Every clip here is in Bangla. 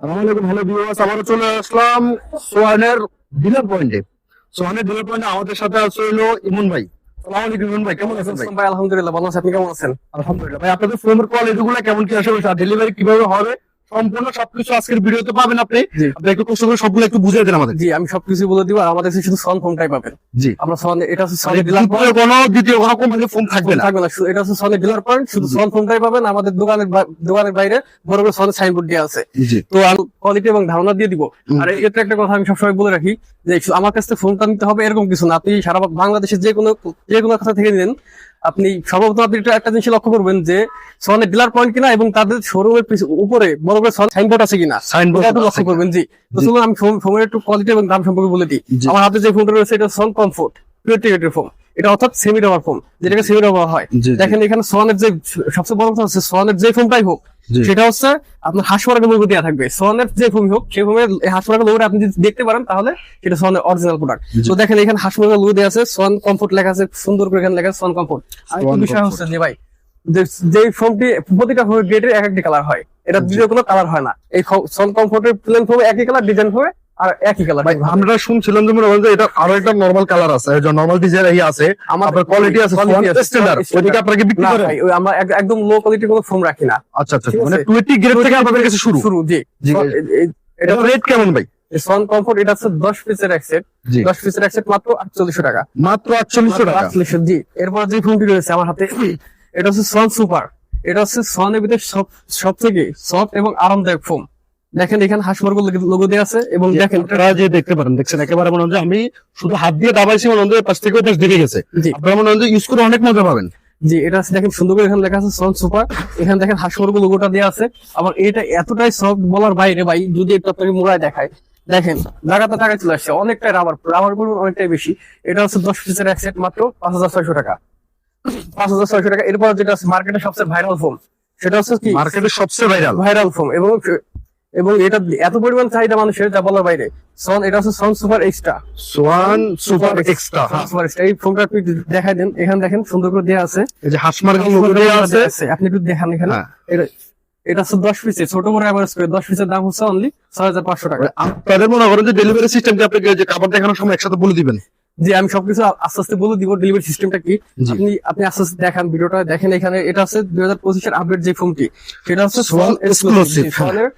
আসসালামু হ্যালো ভিউয়ার্স, আবারও চলে আসলাম সোহানের ডিলার পয়েন্টে। সোহানের ডিলার পয়েন্টে আমাদের সাথে আছে হলো ইমন ভাই। আসসালামু আলাইকুম ইমন ভাই, কেমন আছেন ভাই? ভাই আলহামদুলিল্লাহ ভালো আছি, আপনি কেমন আছেন? আলহামদুলিল্লাহ ভাই। আপনাদের ফোনের কোয়ালিটি গুলো কেমন কি আসবে, ডেলিভারি কিভাবে হবে, সম্পূর্ণ সবকিছু আজকের ভিডিওতে পাবেন আপনি। জি আপনি একটু কষ্ট করে সবগুলো একটু বুঝিয়ে দেন আমাদের। জি আমি সবকিছু বলে দিব। আর আমাদের কাছে শুধু সন ফোনটাই পাবেন। জি, আমরা সন, এটা হচ্ছে মানে সনের ডিলার পয়েন্ট, দ্বিতীয় কোনো কোম্পানির ফোন থাকবে না। থাকবে না, এটা হচ্ছে সনের ডিলার পয়েন্ট, শুধু জি। সন ফোনটাই পাবেন। আমাদের দোকানের বাইরে বড় বড় সনের সাইনবোর্ড দেওয়া আছে। জি, তো আমি কোয়ালিটি এবং ধারণা দিয়ে দিব। আর এই ক্ষেত্রে একটা কথা আমি সবসময় বলে রাখি যে আমার কাছ থেকে ফোনটা নিতে হবে এরকম কিছু না। আপনি সারা বাংলাদেশের যে কোনো কথা থেকে নিলেন, আপনি সর্বপ্রথম আপনি একটা জিনিস লক্ষ্য করবেন যে সনের ডিলার পয়েন্ট কিনা এবং তাদের শোরুমের উপরে বড় বড় সাইনবোর্ড আছে কিনা, সাইনবোর্ড এটা একটু লক্ষ্য করবেন। জি, তো চলুন আমি ফোনের একটু কোয়ালিটি এবং দাম সম্পর্কে বলে দিই। জি। আমার হাতে যে ফোনটা রয়েছে এটা সন কমফোর্ট পিওর ফোন, এটা অর্থাৎ সেমি রাবার ফোন, যেটাকে সেমি রাবার হয়। জি, জি। দেখেন এখানে সোয়ানের যে সবচেয়ে বড় কথা হচ্ছে সোয়ানের যে ফোনটাই হোক, জি। সেটা হচ্ছে আপনার হাঁসমার্কের লোগো দেওয়া থাকবে। সোয়ানের যে ফোন হোক সেই ফোনের হাঁসমার্কের লোগোটা আপনি যদি দেখতে পারেন তাহলে সেটা সোয়ানের অরিজিনাল প্রোডাক্ট। জি। তো দেখেন এখানে হাঁসমার্কের লোগো দেওয়া আছে, সোয়ান কমফোর্ট লেখা আছে, সুন্দর করে এখানে লেখা আছে সোয়ান কমফোর্ট। আর একটা সোয়ান বিষয় কমফোর্ট। হচ্ছে যে ভাই, যে ফোনটি প্রতিটা গেটের এক একটি কালার হয়, এটা দ্বিতীয় কোনো কালার হয় না। এই সোয়ান কমফোর্টের প্লেন হবে একই কালার, ডিজাইন হবে আর একই কালার। ভাই আমরা শুনছিলাম যে মনে হয় যে এটা আরো একটা নরমাল কালার আছে, যে নরমাল ডিজাইন আছে, আপনার কোয়ালিটি আছে, স্ট্যান্ডার্ড। ওইদিকে আপনারা কি বিক্রি করেন? আমরা একদম লো কোয়ালিটির কোনো ফোন রাখি না। আচ্ছা আচ্ছা, ঠিক আছে। মানে 20 গ্রেড থেকে আপনাদের কাছে শুরু। জি জি। এটা এটা রেট কেমন ভাই? সন কমফোর্ট, এটা হচ্ছে 10 পিসের এক সেট। জি। 10 পিসের এক সেট মাত্র 4800 টাকা। মাত্র 4800 টাকা। 4800। জি, এরপর যে ফোনটি রয়েছে আমার হাতে, এটা হচ্ছে সন সুপার। এটা হচ্ছে সনের ভিতরে সব থেকে সফট এবং আরামদায়ক ফোন। দেখেন এখানে হাঁসমার্গ লোগো দেওয়া আছে এবং দেখেন আপনারা যে দেখতে পারেন, দেখছেন একেবারে মনে হয় যে আমি শুধু হাত দিয়ে দাবাইছি, মনে হয় যে পাশ থেকে পাশ দেখে গেছে। জি আপনারা মনে হয় যে ইউজ করে অনেক মজা পাবেন। জি, এটা আছে দেখেন সুন্দর করে এখানে লেখা আছে সন সুপার। এখানে দেখেন হাঁসমার্গ লোগোটা দেওয়া আছে। আবার এটা এতটাই সফট বলার বাইরে ভাই, যদি একটু আপনাকে মোড়ায় দেখায়, দেখেন জায়গাতে টাকা চলে আসছে, অনেকটাই রাবার পরিমাণ অনেকটাই বেশি। এটা হচ্ছে 10 পিসের এক সেট মাত্র 5600 টাকা। 5600 টাকা। এরপর যেটা আছে মার্কেটে সবচেয়ে ভাইরাল ফোন, সেটা হচ্ছে কি মার্কেটে সবচেয়ে ভাইরাল ফোন, এবং এটা এত পরিমাণ চাহিদা মানুষের যা বলার বাইরে। সন, এটা হচ্ছে সন super extra. Swan super extra. Super extra, এই ফোনটা আপনি দেখাই দেন। এখানে দেখেন সুন্দর করে দেওয়া আছে, এই যে হাসমার্কের লোগো দেওয়া আছে। আপনি একটু দেখান এখানে। হ্যাঁ। এটা হচ্ছে 10 পিসের, ছোট বড় এভারেজ করে 10 পিসের দাম হচ্ছে অনলি 6500 টাকা। আপনাদের মনে করেন যে ডেলিভারি সিস্টেমটা আপনাকে যে খাবার দেখানোর সময় একসাথে বলে দিবেন। জি, আমি সবকিছু আস্তে আস্তে বলে দিব ডেলিভারি সিস্টেমটা কি। জি। আপনি আস্তে আস্তে দেখান, ভিডিওটা দেখেন। এখানে এটা হচ্ছে 2025 এর আপডেট যে ফোনটি, সেটা হচ্ছে Swan সন এক্সক্লুসিভ। exclusive।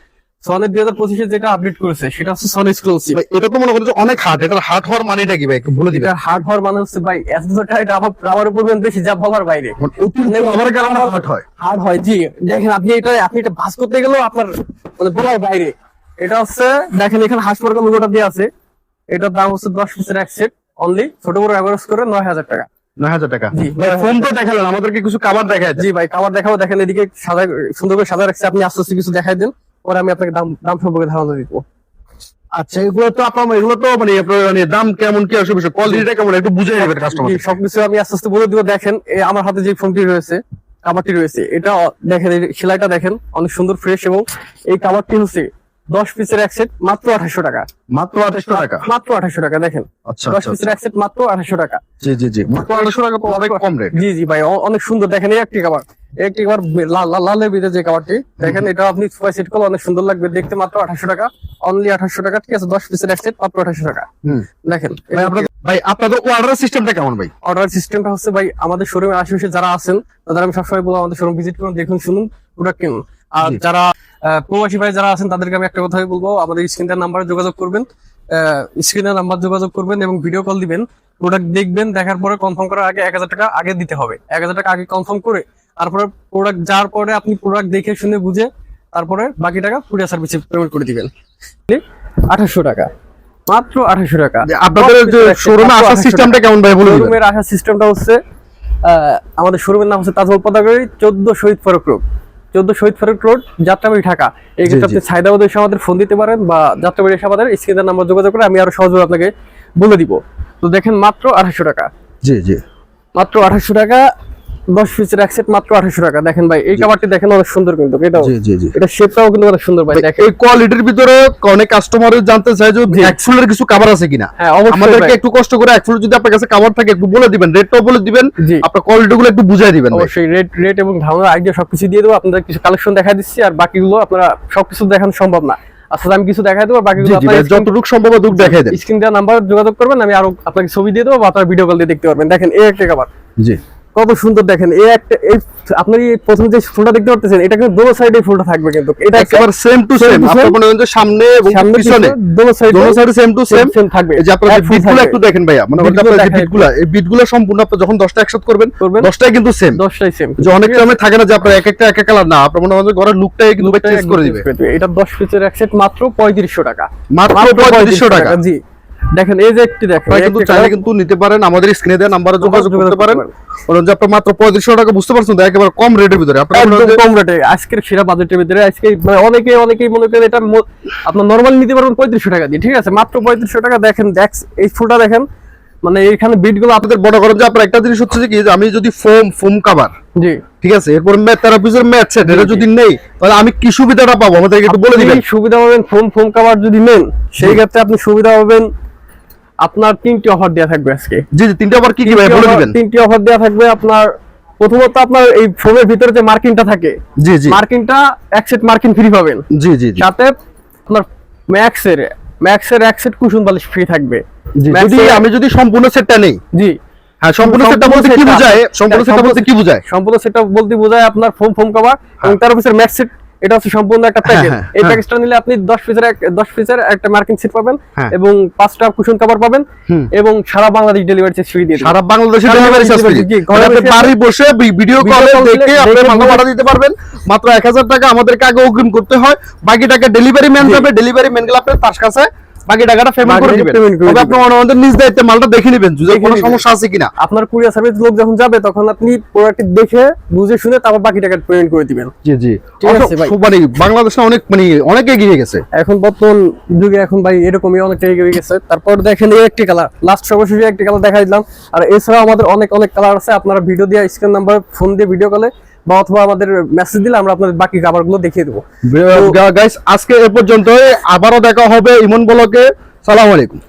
সনের 2025 এর যেটা আপডেট করেছে সেটা হচ্ছে সন এক্সক্লুসিভ। ভাই, এটা তো মনে করেন যে অনেক হার্ড। এটার হার্ড হওয়ার মানেটা কি ভাই, একটু বলে দিবেন। এটা হার্ড হওয়ার মানে হচ্ছে ভাই এতটা এটা আমার উপর বেশি যা বলার বাইরে। মানে অতিরিক্ত আমার কারণে হার্ড হয়। হার্ড হয়। জি, দেখেন আপনি এটা ভাঁজ করতে গেলেও আপনার মানে বলার বাইরে। এটা হচ্ছে দেখেন এখানে হাঁসমার্কের লোগোটা দিয়ে আছে। এটার দাম হচ্ছে 10 পিসের এক সেট, অনলি ছোট বড় এভারেজ করে 9000 টাকা। 9000 টাকা। জি। ভাই ফোন তো দেখালেন, আমাদেরকে কিছু খাবার দেখায়। জি ভাই, খাবার দেখাবো। দেখেন এদিকে সুন্দর করে সাজা রাখছে, আপনি আস্তে আস্তে কিছু দেখাই দেন, পরে আমি আপনাকে দাম সম্পর্কে ধারণা দিব। আচ্ছা, এগুলো তো এগুলো তো মানে আপনার মানে দাম কেমন কি আসবে, কোয়ালিটিটা কেমন একটু বুঝিয়ে দেবেন কাস্টমার। জি, সবকিছু আমি আস্তে আস্তে বলে দিব। দেখেন আমার হাতে যে ফোনটি রয়েছে, কাভারটি রয়েছে, এটা দেখেন এই সেলাইটা দেখেন অনেক সুন্দর ফ্রেশ, এবং এই কাভারটি হচ্ছে 10 পিসের এক সেট মাত্র 2800 টাকা। মাত্র 2800 টাকা। মাত্র 2800 টাকা। দেখেন আচ্ছা 10 আচ্ছা পিসের এক সেট মাত্র 2800 টাকা। জি জি জি, মাত্র 2800 টাকা তো অনেক কম রেট। জি জি ভাই, অনেক সুন্দর। দেখেন এই একটি কাভার লালের ভিতরে যে কাভারটি, দেখেন এটা আপনি সোফায় সেট করলে অনেক সুন্দর লাগবে দেখতে। মাত্র 2800 টাকা, অনলি 2800 টাকা। ঠিক আছে, 10 পিসের এক সেট মাত্র 2800 টাকা। হুম। দেখেন ভাই আপনাদের অর্ডার সিস্টেমটা কেমন ভাই? অর্ডার সিস্টেমটা হচ্ছে ভাই, আমাদের শোরুমের আশেপাশে যারা আছেন তাদের আমি সবসময় বলবো আমাদের শোরুম ভিজিট করুন, দেখুন, শুনুন, প্রোডাক্ট কিনুন। আর জি। যারা প্রবাসী ভাই যারা আছেন তাদেরকে আমি একটা কথাই বলবো, আমাদের স্ক্রিনের নাম্বারে যোগাযোগ করবেন, স্ক্রিনের নাম্বার যোগাযোগ করবেন এবং ভিডিও কল দিবেন। প্রোডাক্ট দেখবেন, দেখার পরে কনফার্ম করার আগে 1000 টাকা আগে দিতে হবে। 1000 টাকা আগে কনফার্ম করে তারপরে প্রোডাক্ট যাওয়ার পরে আপনি প্রোডাক্ট দেখে শুনে বুঝে তারপরে বাকি টাকা কুরিয়ার সার্ভিসে পেমেন্ট করে দিবেন। 2800 টাকা, মাত্র 2800 টাকা। যে আপনাদের যে শোরুমে আসার সিস্টেমটা কেমন ভাই বলে দিবেন। শোরুমের আসার সিস্টেমটা হচ্ছে আমাদের শোরুমের নাম হচ্ছে তাজমহল পদাগরি, 14 শহীদ ফারুক রোড, 14 শহীদ ফারুক রোড, যাত্রাবাড়ি, ঢাকা। এই ক্ষেত্রে আপনি ছাইদাবাদ এসে আমাদের ফোন দিতে পারেন, বা যাত্রাবাড়ি এসে আমাদের স্ক্রিনের নাম্বার যোগাযোগ করে আমি আরো সহজভাবে আপনাকে বলে দিব। তো দেখেন মাত্র 2800 টাকা। জি জি, মাত্র 2800 টাকা, 10 পিসের এক সেট মাত্র 2800 টাকা। দেখেন ভাই এই কাভারটি দেখেন অনেক সুন্দর, কিন্তু এটাও জি জি জি, এটা শেপটাও কিন্তু অনেক সুন্দর ভাই। দেখেন এই কোয়ালিটির ভিতরে অনেক কাস্টমার জানতে চায় যে অ্যাকচুয়ালি কিছু কভার আছে কিনা। হ্যাঁ অবশ্যই আমাদেরকে ভাই। একটু কষ্ট করে অ্যাকচুয়ালি যদি আপনার কাছে কভার থাকে একটু বলে দিবেন, রেটটাও বলে দিবেন, জি আপনার কোয়ালিটি গুলো একটু বুঝিয়ে দিবেন। অবশ্যই রেট এবং ধারণা আইডিয়া সবকিছু দিয়ে দেবো। আপনাদের কিছু কালেকশন দেখা দিচ্ছি, আর বাকিগুলো আপনারা সবকিছু দেখানো সম্ভব না। আচ্ছা আমি কিছু দেখাই দেবো, বাকিগুলো জি জি আপনার ভাই, যতটুকু সম্ভব ততটুকু দেখাই দেন। স্ক্রিন দেওয়া নাম্বার যোগাযোগ করবেন, আমি আরো আপনাকে ছবি দিয়ে দেবো বা আপনার ভিডিও কল দিয়ে দেখতে পারবেন। দেখেন এই একটা কভার জি কত সুন্দর, দেখেন এই একটা এই আপনি প্রথমে যে ফুলটা দেখতে পাচ্ছেন এটা কিন্তু দোনো সাইডে ফুলটা থাকবে, কিন্তু এটা একেবারে সেম টু সেম। আপনার মনে হয় যে সামনে এবং পিছনে দোনো সাইডে সেম টু সেম সেম থাকবে। এই যে আপনার যে বিটগুলো একটু দেখেন ভাইয়া, মানে আপনার যে বিটগুলো, এই বিটগুলো সম্পূর্ণ আপনি যখন 10টা একসাথে করবেন 10টাই কিন্তু সেম। 10টাই সেম। যে অনেক সময় থাকে না যে আপনার এক একটা এক এক কালার, না আপনার মনে হয় যে ঘরের লুকটাই কিন্তু চেঞ্জ করে দিবে। এটা 10 পিসের এক সেট মাত্র 3500 টাকা। মাত্র 3500 টাকা। জি দেখেন এই যে একটি দেখেন, আপনারা কিন্তু চাইলে কিন্তু নিতে পারেন, আমাদের স্ক্রিনে দেওয়া নাম্বারে যোগাযোগ করতে পারেন। বলেন যে আপনারা মাত্র 3500 টাকা, বুঝতে পারছেন তো, একেবারে কম রেটের ভিতরে আপনারা একদম কম রেটে আজকের সেরা বাজেটের ভিতরে। আজকে মানে অনেকেই মনে করেন এটা আপনার নরমাল নিতে পারবেন 3500 টাকা দিয়ে, ঠিক আছে, মাত্র 3500 টাকা। দেখেন এই ফুলটা দেখেন, মানে এখানে বিট গুলো আপনাদের বড় করেন যে আপনার একটা জিনিস হচ্ছে যে কি, যে আমি যদি ফোম কভার, জি ঠিক আছে, এরপর থেরাপিজের ম্যাট সেট এটা যদি নেই, তাহলে আমি কি সুবিধাটা পাবো আমাদেরকে একটু বলে দিবেন। সুবিধা পাবেন ফোম কভার যদি নেন, সেই ক্ষেত্রে আপনি সুবিধা পাবেন, আপনার 3টি অফার দেওয়া থাকবে আজকে। জি জি, 3টা আবার কি কি ভাই বলে দিবেন। 3টি অফার দেওয়া থাকবে আপনার। প্রথমত আপনার এই ফোমের ভিতরে যে মার্কিংটা থাকে, জি জি, মার্কিংটা এক সেট মার্কিং ফ্রি পাবেন। জি জি, সাথে আপনার ম্যাক্সের এক সেট কুশন বালিশ ফ্রি থাকবে। যদি আমি যদি সম্পূর্ণ সেটটা নেই, জি হ্যাঁ, সম্পূর্ণ সেটটা বলতে কি বোঝায়, সম্পূর্ণ সেটটা বলতে কি বোঝায়, সম্পূর্ণ সেটটা বলতে বোঝায় আপনার ফোম কভার এবং তার পিছনে ম্যাক্স সেট, এটা হচ্ছে সম্পূর্ণ একটা প্যাকেজ। এই প্যাকেজটা নিলে আপনি 10 পিসের একটা মার্কিং সেট পাবেন এবং 5টা কুশন কভার পাবেন এবং সারা বাংলাদেশ ডেলিভারি চার্জ ফ্রি দিয়ে দিবেন। সারা বাংলাদেশে ডেলিভারি চার্জ ফ্রি। আপনি বাড়ি বসে ভিডিও কলে দেখে আপনি মাল অর্ডার দিতে পারবেন। মাত্র 1000 টাকা আমাদেরকে আগে অগ্রিম করতে হয়, বাকি টাকা ডেলিভারি ম্যান যাবে, ডেলিভারি ম্যান গেলে আপনি তার কাছে বাকি টাকাটা পেমেন্ট করে দিবেন। তবে আপনি আমাদের নিজ দায়িত্বে মালটা দেখে নেবেন যদি কোনো সমস্যা আছে কিনা। আপনার কুরিয়ার সার্ভিস লোক যখন যাবে তখন আপনি প্রোডাক্ট দেখে বুঝে শুনে তারপর বাকি টাকা পেমেন্ট করে দিবেন। জি জি, ঠিক আছে ভাই। মানে বাংলাদেশে অনেক এগিয়ে গেছে এখন বর্তমান যুগে, এখন ভাই এরকমই অনেকটা এগিয়ে গেছে। তারপর দেখেন এই একটি কালার, লাস্ট সর্বশেষ একটি কালার দেখাই দিলাম। আর এছাড়াও আমাদের অনেক কালার আছে। আপনারা ভিডিও দিয়ে স্ক্রিন নাম্বার ফোন দিয়ে ভিডিও কলে বা অথবা আমাদের মেসেজ দিলে আমরা আপনাদের বাকি কাভারগুলো দেখিয়ে দেবো। গাইস, আজকে এ পর্যন্ত, আবারও দেখা হবে ইমন ব্লগে। সালাম আলাইকুম।